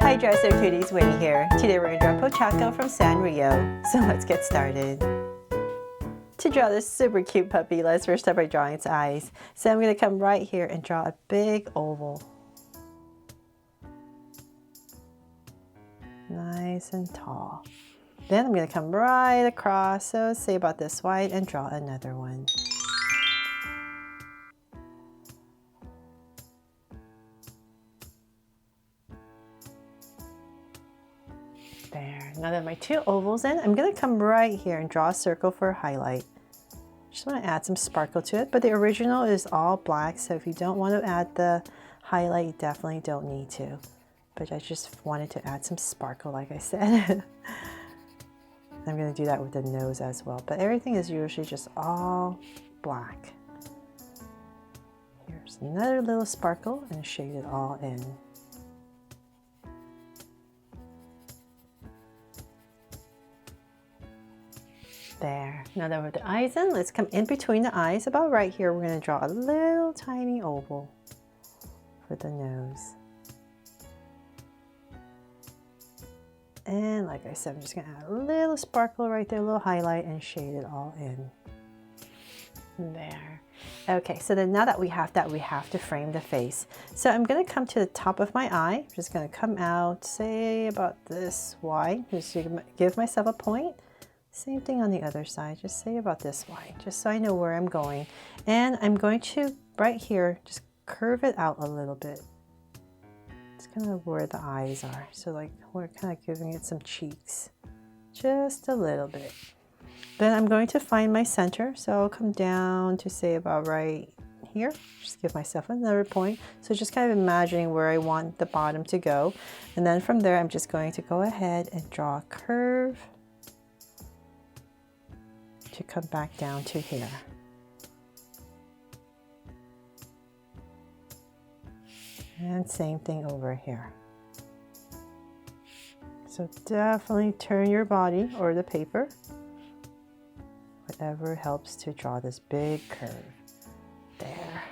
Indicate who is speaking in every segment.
Speaker 1: Hi Dresser Cuties, Winnie here. Today we're going to draw Pochacco from Sanrio. So let's get started. To draw this super cute puppy, let's first start by drawing its eyes. So I'm going to come right here and draw a big oval. Nice and tall. Then I'm going to come right across, so say about this wide, and draw another one. There. Now that my two ovals in, I'm going to come right here and draw a circle for a highlight. Just want to add some sparkle to it, but the original is all black, so if you don't want to add the highlight, you definitely don't need to. But I just wanted to add some sparkle, like I said. I'm going to do that with the nose as well, but everything is usually just all black. Here's another little sparkle and shade it all in. There. Now that we're the eyes in, let's come in between the eyes. About right here, we're going to draw a little tiny oval for the nose. And like I said, I'm just going to add a little sparkle right there, a little highlight, and shade it all in. There. Okay, so then now that we have that, we have to frame the face. So I'm going to come to the top of my eye. I'm just going to come out, say about this wide, just to give myself a point. Same thing on the other side, just say about this wide, just so I know where I'm going. And I'm going to, right here, just curve it out a little bit. It's kind of where the eyes are. So like we're kind of giving it some cheeks, just a little bit. Then I'm going to find my center. So I'll come down to say about right here, just give myself another point. So just kind of imagining where I want the bottom to go. And then from there, I'm just going to go ahead and draw a curve to come back down to here. And same thing over here. So definitely turn your body or the paper, whatever helps to draw this big curve. There.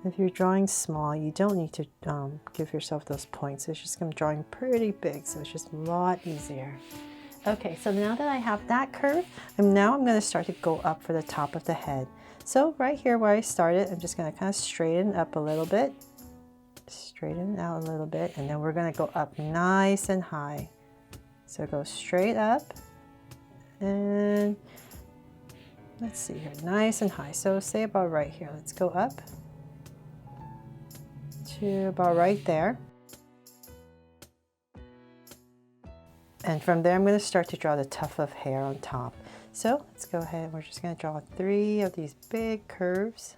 Speaker 1: If you're drawing small, you don't need to give yourself those points. It's just I'm drawing pretty big, so it's just a lot easier. Okay, so now that I have that curve, I'm going to start to go up for the top of the head. So right here where I started, I'm just going to kind of straighten up a little bit, straighten out a little bit, and then we're going to go up nice and high. So go straight up, and let's see here, nice and high. So say about right here. Let's go up to about right there. And from there, I'm going to start to draw the tuft of hair on top. So let's go ahead. We're just going to draw 3 of these big curves.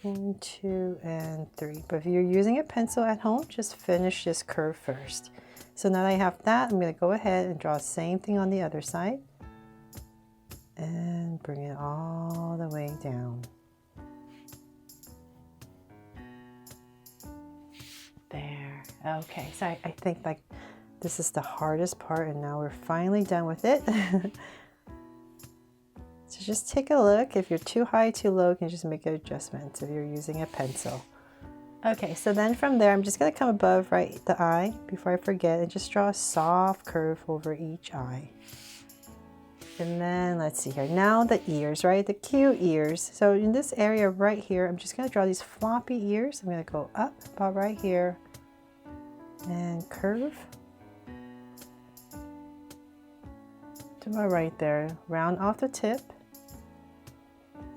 Speaker 1: 1, 2, and 3. But if you're using a pencil at home, just finish this curve first. So now that I have that, I'm going to go ahead and draw the same thing on the other side. And bring it all the way down. There. Okay, so I think like this is the hardest part, and now we're finally done with it. So just take a look. If you're too high, too low, you can just make adjustments if you're using a pencil. Okay, so then from there, I'm just going to come above the eye before I forget and just draw a soft curve over each eye. And then let's see here. Now the ears, right? The cute ears. So in this area right here, I'm just going to draw these floppy ears. I'm going to go up about right here and curve. To my right there, round off the tip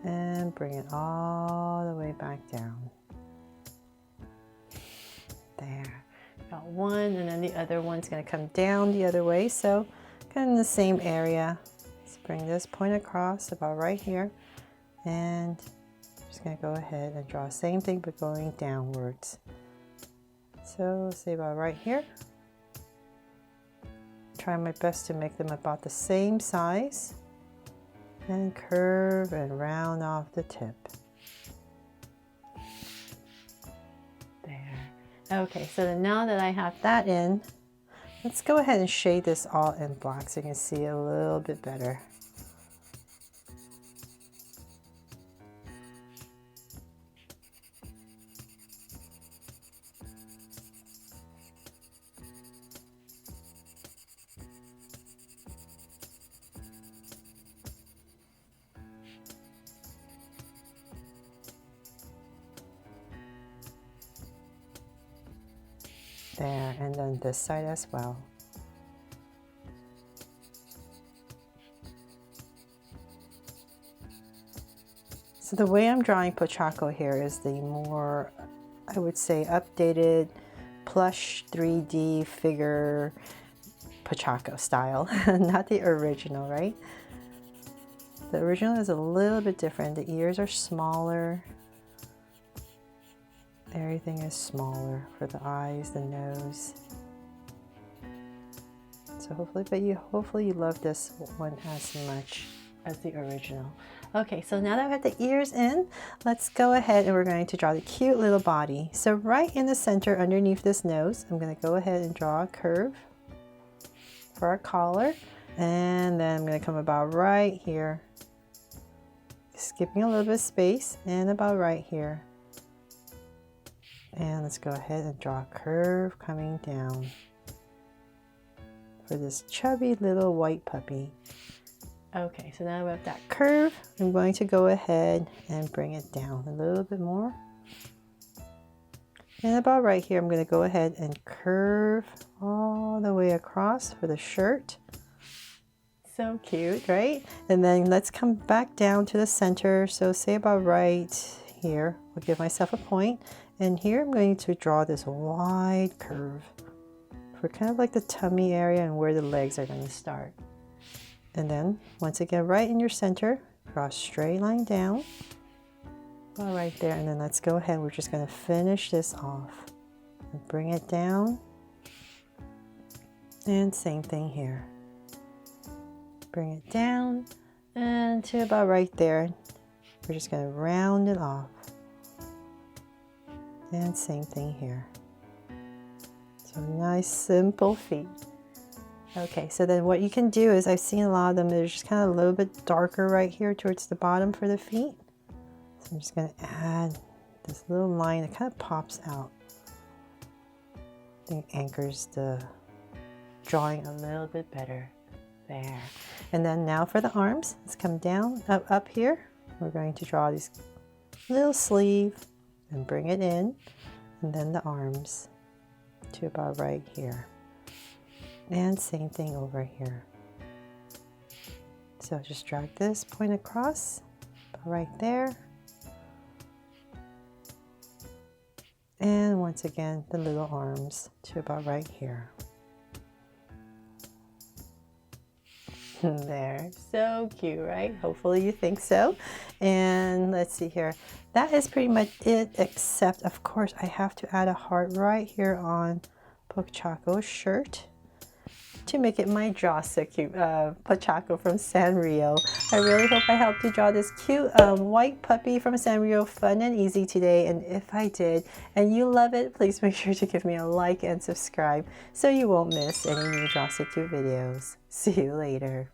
Speaker 1: and bring it all the way back down. There, got one, and then the other one's going to come down the other way, so kind of in the same area. Let's bring this point across about right here, and I'm just going to go ahead and draw the same thing but going downwards. So say about right here. Try my best to make them about the same size and curve and round off the tip. There. Okay, so then now that I have that in, let's go ahead and shade this all in black so you can see a little bit better. There, and then this side as well. So the way I'm drawing Pochacco here is the more, I would say, updated plush 3D figure Pochacco style, not the original, right? The original is a little bit different. The ears are smaller. Everything is smaller for the eyes, the nose. So hopefully you love this one as much as the original. Okay, so now that I have the ears in, let's go ahead and we're going to draw the cute little body. So right in the center underneath this nose, I'm going to go ahead and draw a curve for our collar. And then I'm going to come about right here, skipping a little bit of space, and about right here. And let's go ahead and draw a curve coming down for this chubby little white puppy. Okay, so now we have that curve. I'm going to go ahead and bring it down a little bit more. And about right here, I'm going to go ahead and curve all the way across for the shirt. So cute, right? And then let's come back down to the center. So say about right here, I'll give myself a point. And here I'm going to draw this wide curve for kind of like the tummy area and where the legs are going to start. And then once again, right in your center, draw a straight line down. All right there, and then let's go ahead. We're just going to finish this off and bring it down. And same thing here. Bring it down and to about right there. We're just going to round it off. And same thing here. So nice simple feet. Okay, so then what you can do is, I've seen a lot of them, they're just kind of a little bit darker right here towards the bottom for the feet. So I'm just going to add this little line that kind of pops out. I think anchors the drawing a little bit better. There. And then now for the arms, let's come down, up here. We're going to draw this little sleeve and bring it in, and then the arms to about right here. And same thing over here. So just drag this point across, right there. And once again, the little arms to about right here. There, so cute, right? Hopefully you think so. And let's see here. That is pretty much it, except of course I have to add a heart right here on Pochacco's shirt to make it my draw so cute Pochacco from Sanrio. I really hope I helped you draw this cute white puppy from Sanrio fun and easy today. And if I did and you love it, please make sure to give me a like and subscribe so you won't miss any new draw so cute videos. See you later.